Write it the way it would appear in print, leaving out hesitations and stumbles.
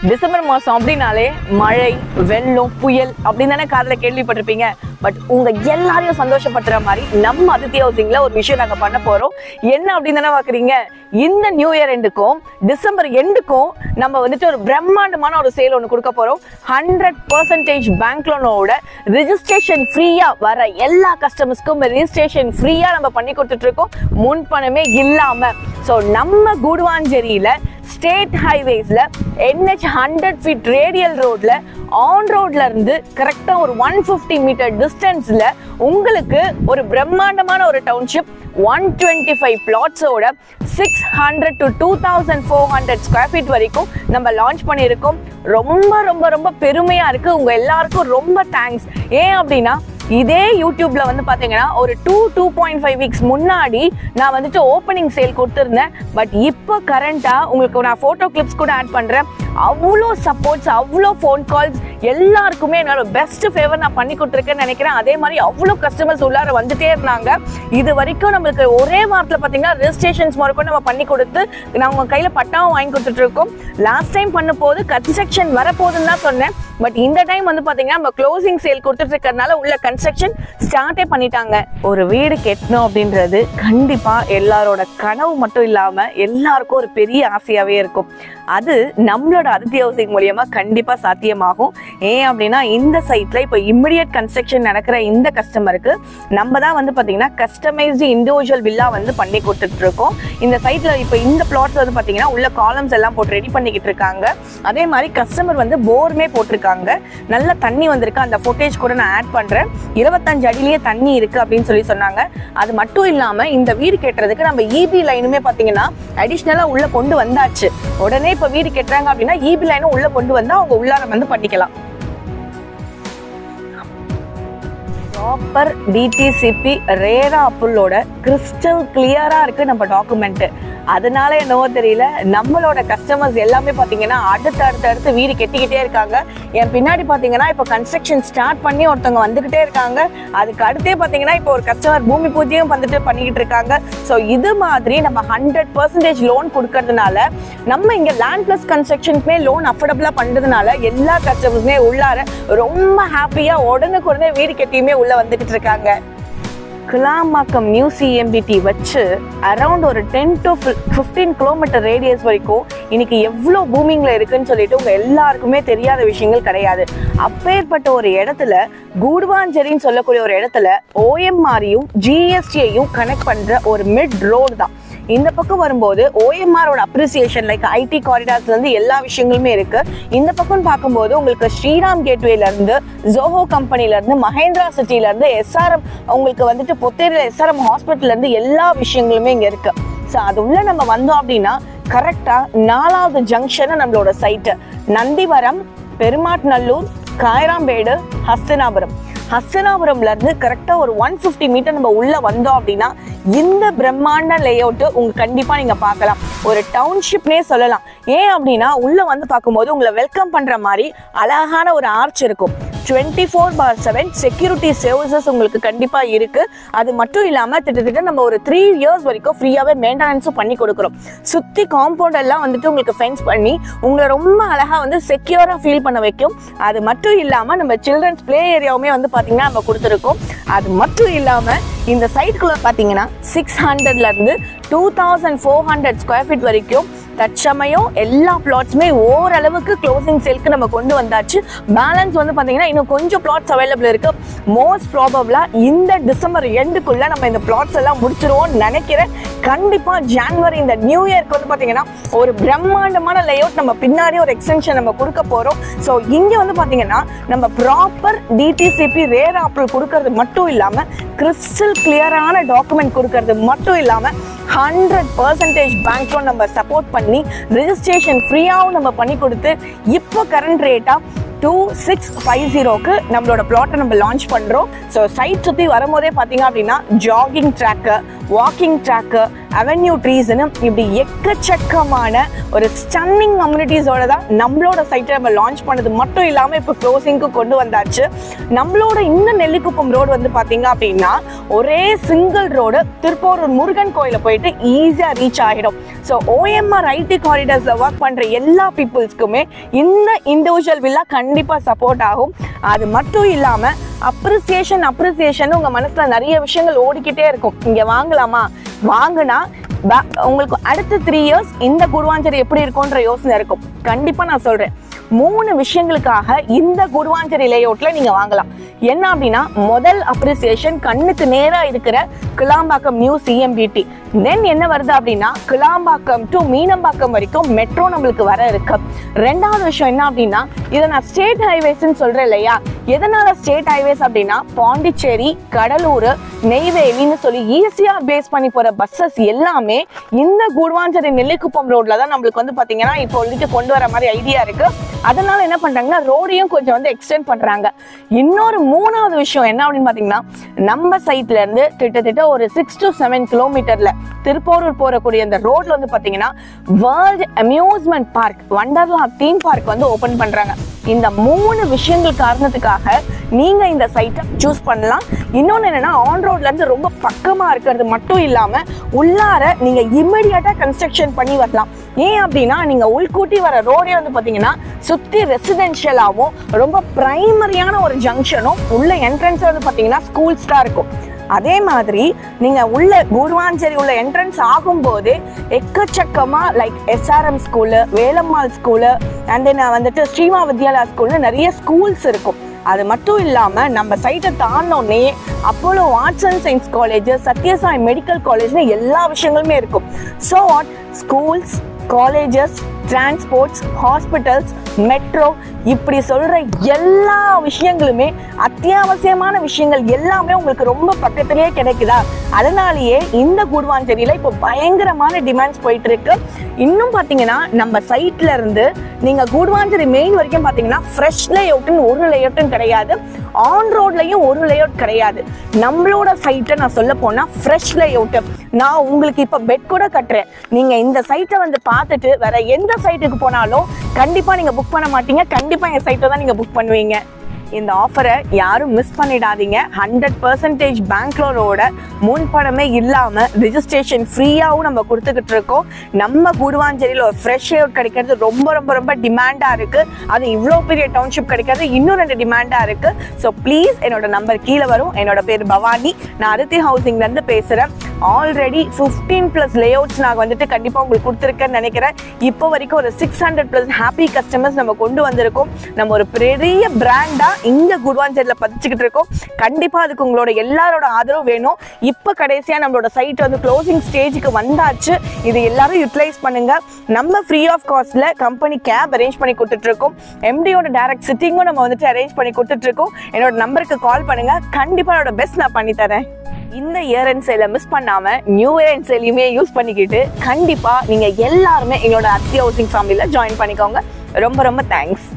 December மாசம் அப்படினாலே மழை, வெள்ளம், புயல் அப்படின்னு தானே காதுல கேள்விப்பட்டிருப்பீங்க. பட் உங்க எல்லாரையும் சந்தோஷப்படுற மாதிரி நம்ம அதித்தி ஹவுசிங்ல ஒரு விஷயம் நாங்க பண்ண போறோம். என்ன அப்படின்னு தானே பாக்குறீங்க, இந்த நியூ இயர் எண்டுக்கும் டிசம்பர் எண்டுக்கும் நம்ம வந்துட்டு ஒரு பிரம்மாண்டமான ஒரு சேல் ஒன்று கொடுக்க போறோம். 100% பேங்க் லோனோட ரிஜிஸ்ட்ரேஷன் ஃப்ரீயா வர எல்லா கஸ்டமர்ஸ்க்கும் ரிஜிஸ்ட்ரேஷன் ஃப்ரீயா நம்ம பண்ணி கொடுத்துட்டு இருக்கோம், முன்பணமே இல்லாம. ஸோ நம்ம கூடுவாஞ்சேரியில ஸ்டேட் ஹைவேஸ்ல NH 100 feet ரேடியல் ரோட்ல ஆன் ரோட்ல இருந்து கரெக்டா ஒரு 150 மீட்டர் டிஸ்டன்ஸ்ல உங்களுக்கு ஒரு பிரம்மாண்டமான ஒரு டவுன்ஷிப் 125 பிளாட்ஸோட 600 to 2400 ஸ்கொயர் ஃபீட் வரைக்கும் நம்ம லான்ச் பண்ணியிருக்கோம். ரொம்ப ரொம்ப ரொம்ப பெருமையா இருக்கு. உங்க எல்லாருக்கும் ரொம்ப தேங்க்ஸ். ஏன் அப்படின்னா இதே யூடியூப்ல வந்து பாத்தீங்கன்னா ஒரு 2.5 வீக்ஸ் முன்னாடி நான் வந்துட்டு ஓப்பனிங் சேல் கொடுத்துருந்தேன். பட் இப்போ கரண்டா உங்களுக்கு நான் போட்டோ கிளிப்ஸ் கூட ஆட் பண்றேன். அவ்வளோ சப்போர்ட்ஸ், அவ்வளோ ஃபோன் கால்ஸ், எல்லாருக்குமே என்னோட பெஸ்ட் ஃபேவர் நான் பண்ணி கொடுத்துருக்கேன்னு நினைக்கிறேன். அதே மாதிரி அவ்வளோ கஸ்டமர்ஸ் உள்ளார வந்துட்டே இருந்தாங்க. இது வரைக்கும் நம்மளுக்கு ஒரே வாரத்தில் பார்த்தீங்கன்னா ரெஜிஸ்ட்ரேஷன்ஸ் முறைக்கும் நம்ம பண்ணி கொடுத்து நான் உங்க கையில பட்டாவும் வாங்கி கொடுத்துட்டு இருக்கோம். லாஸ்ட் டைம் பண்ண போது கன்ஸ்ட்ரக்ஷன் வரப்போகுதுன்னு தான் சொன்னேன். பட் இந்த டைம் வந்து பாத்தீங்கன்னா நம்ம க்ளோசிங் சேல் கொடுத்துட்டு இருக்கிறதுனால உள்ள கன்ஸ்ட்ரக்ஷன் ஸ்டார்ட்டே பண்ணிட்டாங்க. ஒரு வீடு கட்டணும் அப்படின்றது கண்டிப்பா எல்லாரோட கனவு மட்டும் இல்லாம எல்லாருக்கும் ஒரு பெரிய ஆசையாவே இருக்கும். அது நம்மளோட அதித்தி ஹவுசிங் மூலியமா கண்டிப்பா சாத்தியமாகும். ஏன் அப்படின்னா இந்த சைட்ல இப்போ இமிடியட் கன்ஸ்ட்ரக்ஷன் நடக்கிற இந்த கஸ்டமருக்கு நம்ம தான் வந்து பாத்தீங்கன்னா கஸ்டமைஸ்டு இண்டிவிஜுவல் வில்லா வந்து பண்ணி கொடுத்துட்டு இருக்கோம். இந்த சைட்ல இப்போ இந்த பிளாட்ஸ் வந்து பாத்தீங்கன்னா உள்ள காலம்ஸ் எல்லாம் போட்டு ரெடி பண்ணிக்கிட்டு இருக்காங்க. அதே மாதிரி கஸ்டமர் வந்து போருமே போட்டிருக்காங்க. நல்ல தண்ணி வந்திருக்கு. அந்த ஃபுட்டேஜ் கூட நான் ஆட் பண்றேன். 25 அடியிலேயே தண்ணி இருக்கு அப்படின்னு சொல்லி சொன்னாங்க. அது மட்டும் இல்லாம இந்த வீடு கட்டுறதுக்கு நம்ம EB லைனுமே பாத்தீங்கன்னா அடிஷ்னலா உள்ள கொண்டு வந்தாச்சு. உடனே இப்ப வீடு கட்டுறாங்க அப்படின்னா EB லைனும் உள்ள கொண்டு வந்தா அவங்க உள்ளார வந்து பண்ணிக்கலாம். ப்ராப்பர் DTCP ரேரா அப்புளோட கிறிஸ்டல் கிளியரா இருக்கு நம்ம டாக்குமெண்ட். அதனால என்னவோ தெரியல நம்மளோட கஸ்டமர்ஸ் எல்லாமே பாத்தீங்கன்னா அடுத்து வீடு கட்டிக்கிட்டே இருக்காங்க. என் பின்னாடி பாத்தீங்கன்னா இப்போ கன்ஸ்ட்ரக்ஷன் ஸ்டார்ட் பண்ணி ஒருத்தவங்க வந்துகிட்டே இருக்காங்க. அதுக்கு அடுத்தே பாத்தீங்கன்னா இப்போ ஒரு கஸ்டமர் பூமி பூஜையும் வந்துட்டு பண்ணிக்கிட்டு இருக்காங்க. ஸோ இது மாதிரி நம்ம 100% லோன் கொடுக்கறதுனால நம்ம இங்க லேண்ட் பிளஸ் கன்ஸ்ட்ரக்ஷனுக்குமே லோன் அஃபோர்டபுளா பண்றதுனால எல்லா கஸ்டமர்ஸுமே உள்ளார ரொம்ப ஹாப்பியா உடனுக்குடனே வீடு கட்டியுமே உள்ள வந்துகிட்டு இருக்காங்க. கிளாம்பாக்கம் நியூ CMBT வச்சு அரௌண்ட் ஒரு 10 to 15 கிலோமீட்டர் ரேடியஸ் வரைக்கும் இன்னைக்கு எவ்வளோ பூமிங்ல இருக்குன்னு சொல்லிட்டு உங்க எல்லாருக்குமே தெரியாத விஷயங்கள் கிடையாது. அப்பேற்பட்ட ஒரு இடத்துல கூடுவாஞ்சேரின்னு சொல்லக்கூடிய ஒரு இடத்துல OMR-யும் GST-யையும் கனெக்ட் பண்ற ஒரு மிட் ரோடு தான். இந்த பக்கம் வரும்போது OMR-ஓட அப்ரிசியேஷன் லைக் IT காரிடார்ஸ்ல இருந்து எல்லா விஷயங்களுமே இருக்கு. இந்த பக்கம் பார்க்கும்போது உங்களுக்கு ஸ்ரீராம் கேட்வேல இருந்து, ஜோஹோ கம்பெனில இருந்து, மஹேந்திரா சிட்டில இருந்து, SRM உங்களுக்கு வந்துட்டு பொத்தேரியில SRM ஹாஸ்பிட்டல்ல இருந்து எல்லா விஷயங்களுமே இங்க இருக்கு. ஸோ அது உள்ள நம்ம வந்தோம் அப்படின்னா கரெக்டா 4வது ஜங்ஷன் நம்மளோட சைட்டு. நந்திவரம், பெருமாட்நல்லூர், காயராம்பேடு, ஹஸ்தினாபுரம்ல இருந்து கரெக்டா ஒரு 150 மீட்டர் நம்ம உள்ள வந்தோம் அப்படின்னா இந்த பிரம்மாண்ட லேஅவுட் உங்க கண்டிப்பா நீங்க பார்க்கலாம். ஒரு டவுன்ஷிப்னே சொல்லலாம். ஏன் அப்படின்னா உள்ள வந்து பார்க்கும்போது உங்களை வெல்கம் பண்ற மாதிரி அழகான ஒரு ஆர்ச் இருக்கும். 24/7 செக்யூரிட்டி சர்வீசஸ் உங்களுக்கு கண்டிப்பா இருக்கு. அது மட்டும் இல்லாம கிட்டத்தட்ட நம்ம ஒரு 3 இயர்ஸ் வரைக்கும் ஃப்ரீயாவே மெயின்டெனன்ஸும் பண்ணி கொடுக்குறோம். சுத்தி காம்பவுண்ட் எல்லாம் வந்துட்டு உங்களுக்கு ஃபென்ஸ் பண்ணி உங்களை ரொம்ப அழகா வந்து செக்யூரா ஃபீல் பண்ண வைக்கும். அது மட்டும் இல்லாம நம்ம சில்ட்ரன்ஸ் பிளே ஏரியாவுமே வந்து பாத்தீங்கன்னா நம்ம கொடுத்துருக்கோம். அது மட்டும் இல்லாம இந்த சைட்டுக்குள்ள பாத்தீங்கன்னா 600ல இருந்து 2400 ஸ்கொயர் ஃபீட் வரைக்கும் தற்சமயம் எல்லா பிளாட்ஸுமே ஓரளவுக்கு க்ளோசிங் சேலுக்கு நம்ம கொண்டு வந்தாச்சு. பேலன்ஸ் வந்து பாத்தீங்கன்னா இன்னும் கொஞ்சம் பிளாட்ஸ் அவைலபிள் இருக்கு. மோஸ்ட் ப்ராபபிளா இந்த டிசம்பர் எண்டுக்குள்ள நம்ம இந்த பிளாட்ஸ் எல்லாம் முடிச்சிருவோம்னு நினைக்கிறேன். கண்டிப்பா ஜனவரி இந்த நியூ இயர்க்கு வந்து பாத்தீங்கன்னா ஒரு பிரம்மாண்டமான லேஅவுட் நம்ம பின்னாடி ஒரு எக்ஸ்டென்ஷன் நம்ம கொடுக்க போறோம். ஸோ இங்க வந்து பாத்தீங்கன்னா நம்ம ப்ராப்பர் DTCP ரேர் அப்ரூவல் கொடுக்கறது மட்டும் இல்லாம கிறிஸ்டல் கிளியரான டாக்குமெண்ட் கொடுக்கறது மட்டும் இல்லாம 100% பேங்க் லோன் நம்ம சப்போர்ட் பண்ணி ரெஜிஸ்ட்ரேஷன் ஃப்ரீயாகவும் நம்ம பண்ணி கொடுத்து இப்போ கரண்ட் ரேட்டா 2650க்கு நம்மளோட பிளாட்டை நம்ம லான்ச் பண்றோம். ஸோ சைட் சுற்றி வரும்போதே பார்த்தீங்க அப்படின்னா jogging track, walking track, avenue ட்ரீஸ்னு இப்படி எக்கச்சக்கமான ஒரு ஸ்டன்னிங் கம்யூனிட்டிஸோட தான் நம்மளோட சைட்டை நம்ம லான்ச் பண்ணது மட்டும் இல்லாமல் இப்போ க்ளோசிங்க்கு கொண்டு வந்தாச்சு. நம்மளோட இந்த நெல்லிக்குப்பம் ரோடு வந்து பார்த்தீங்க அப்படின்னா ஒரே சிங்கிள் ரோடு திருப்போரூர் முருகன் கோயிலை போயிட்டு ஈஸியாக ரீச் ஆகிடும். ஸோ OMR ஐடி காரிடார்ஸில் ஒர்க் பண்ணுற எல்லா பீப்புள்ஸ்க்குமே இந்த இண்டிவிஜுவல் வில்லா கண்டிப்பாக சப்போர்ட் ஆகும். அது மட்டும் இல்லாமல் அப்ரிசியேஷன் உங்கள் மனசில் நிறைய விஷயங்கள் ஓடிக்கிட்டே இருக்கும். இங்கே வாங்கலாமா, வாங்கினா உங்களுக்கு அடுத்த 3 years இந்த குடுவாஞ்சேரி எப்படி இருக்கும்ன்ற யோசனை இருக்கும். கண்டிப்பாக நான் சொல்கிறேன், 3 விஷயங்களுக்காக இந்த குடுவாஞ்சேரி லேஅவுட்ல நீங்க வாங்கலாம். என்ன அப்படின்னா, முதல் அப்ரிசியேஷன் கண்ணுக்கு நேரா இருக்கிற கிளாம்பாக்கம் நியூ CMBT. தென் என்ன வருது அப்படின்னா, கிளாம்பாக்கம் டு மீனம்பாக்கம் வரைக்கும் மெட்ரோ நம்மளுக்கு வர இருக்கு. ரெண்டாவது விஷயம் என்ன அப்படின்னா, இதை நான் ஸ்டேட் ஹைவேஸ்ன்னு சொல்றேன் இல்லையா, எதனால ஸ்டேட் ஹைவேஸ் அப்படின்னா பாண்டிச்சேரி, கடலூர், நெய்வேலின்னு சொல்லி ஈஸியா பேஸ் பண்ணி போற பஸ்ஸஸ் எல்லாமே இந்த குடுவாஞ்சேரி நெல்லிக்குப்பம் ரோட்ல தான் நம்மளுக்கு வந்து பாத்தீங்கன்னா இப்போ கொண்டு வர மாதிரி ஐடியா இருக்கு. அதனால என்ன பண்றாங்கன்னா ரோடையும் கொஞ்சம் வந்து எக்ஸ்டெண்ட் பண்றாங்க. இன்னொரு 3வது விஷயம் என்ன அப்படின்னு பாத்தீங்கன்னா, நம்ம சைட்ல இருந்து கிட்டத்தட்ட ஒரு 6 to 7 கிலோமீட்டர்ல திருப்போரூர் போறக்கூடிய அந்த ரோட்ல வந்து பாத்தீங்கன்னா world amusement park, வண்டர்லா theme park வந்து ஓபன் பண்றாங்க. இந்த 3 விஷயங்கள் காரணத்துக்காக நீங்க இந்த சைட்டை சூஸ் பண்ணலாம். இன்னொன்னு என்னன்னா, ஆன் ரோட்ல இருந்து ரொம்ப பக்கமா இருக்கிறது மட்டும் இல்லாம உள்ளார நீங்க இமிடியேட்டா கன்ஸ்ட்ரக்ஷன் பண்ணி வரலாம். ஏன் அப்படின்னா, நீங்க உள்கூட்டி வர ரோடே வந்து பாத்தீங்கன்னா சுத்தி ரெசிடென்ஷியலாவும் ரொம்ப பிரைமரியான ஒரு ஜங்ஷனும், உள்ள என்ட்ரன்ஸ் வந்து பாத்தீங்கன்னா ஸ்கூல்ஸ் தான் இருக்கும். அதே மாதிரி நீங்க உள்ள குடுவாஞ்சேரி உள்ள என்ட்ரன்ஸ் ஆகும்போது எக்கச்சக்கமா like SRM school, Velammal school, and then வந்துட்டு ஸ்ரீமா வித்யாலயா ஸ்கூல்னு நிறைய ஸ்கூல்ஸ் இருக்கும். அது மட்டும் இல்லாம நம்ம சைட்டை தாண்டோன்னே Apollo arts and science college, Sathyasai medical காலேஜ்னு எல்லா விஷயங்களுமே இருக்கும். So what, schools, colleges, transports, hospitals, metro, இப்படி சொல்ற எல்லா விஷயங்களுமே, அத்தியாவசியமான விஷயங்கள் எல்லாமே உங்களுக்கு ரொம்ப பக்கத்திலேயே கிடைக்குதா. அதனாலேயே இந்த குடுவாஞ்சேரியில இப்போ பயங்கரமான டிமாண்ட்ஸ் போயிட்டு இருக்கு. இன்னும் பாத்தீங்கன்னா நம்ம சைட்ல இருந்து நீங்க குடுவாஞ்சேரி மெயின் வரைக்கும் பாத்தீங்கன்னா ஃப்ரெஷ் லேஅவுட்னு ஒரு லேஅவுட்டும் கிடையாது, ஆன் ரோட்லயும் ஒரு லேஅவுட் கிடையாது. நம்மளோட சைட்டை நான் சொல்ல போனா ஃப்ரெஷ் லேஅவுட். நான் உங்களுக்கு இப்ப பெட் கூட கட்டுறேன், நீங்க இந்த சைட்டை வந்து பார்த்துட்டு வேற எந்த சைட்டுக்கு போனாலும் கண்டிப்பா நீங்க புக் பண்ண மாட்டீங்க, கண்டிப்பா எங்க சைட்டை தான் நீங்க புக் பண்ணுவீங்க. இந்த ஆஃபரை யாரும் மிஸ் பண்ணிடாதீங்க. 100% பேங்க் லோனோட முன்பணமே இல்லாம ரிஜிஸ்ட்ரேஷன் ஃப்ரீயாவும் நம்ம கொடுத்துக்கிட்டு இருக்கோம். நம்ம குடுவாஞ்சேரியில் ஒரு ஃப்ரெஷ் லேஅவுட் கிடைக்கிறது ரொம்ப ரொம்ப ரொம்ப டிமாண்டா இருக்கு. அது இவ்வளோ பெரிய டவுன்ஷிப் கிடைக்கிறது இன்னும் 2 டிமாண்டா இருக்கு. ஸோ ப்ளீஸ், என்னோட நம்பர் கீழே வரும். என்னோட பேர் பவானி, நான் அதித்தி ஹவுசிங்ல இருந்து பேசுறேன். ஆல்ரெடி 15+ லேஅவுட்ஸ் நான் வந்துட்டு கண்டிப்பா உங்களுக்கு கொடுத்துருக்கேன்னு நினைக்கிறேன். இப்போ வரைக்கும் ஒரு 600+ ஹாப்பி கஸ்டமர்ஸ் நம்ம கொண்டு வந்திருக்கோம். நம்ம ஒரு பெரிய பிராண்டா இங்க குடுவாஞ்சேரியில பதிச்சுக்கிட்டு இருக்கோம். கண்டிப்பா அதுக்கு உங்களோட எல்லாரோட ஆதரவு வேணும். இப்ப கடைசியா நம்மளோட சைட் வந்து க்ளோசிங் ஸ்டேஜுக்கு வந்தாச்சு. இது எல்லாரும் யூட்டிலைஸ் பண்ணுங்க. நம்ம ஃப்ரீ ஆஃப் காஸ்ட்ல கம்பெனி கேப் அரேஞ்ச் பண்ணி கொடுத்துட்டு இருக்கோம். MDயோட டைரக்ட் சிட்டிங்கும் நம்ம வந்துட்டு அரேஞ்ச் பண்ணி கொடுத்துட்டு இருக்கோம். என்னோட நம்பருக்கு கால் பண்ணுங்க, கண்டிப்பா என்னோட பெஸ்ட் நான் பண்ணி தரேன். இந்த இயர் அண்ட் சேலை மிஸ் பண்ணாம நியூ இயர் அண்ட் சேலையுமே யூஸ் பண்ணிக்கிட்டு கண்டிப்பா நீங்க எல்லாருமே எங்களோட அதித்தி ஹவுசிங் ஃபேமிலியில ஜாயின் பண்ணிக்கோங்க. ரொம்ப ரொம்ப தேங்க்ஸ்.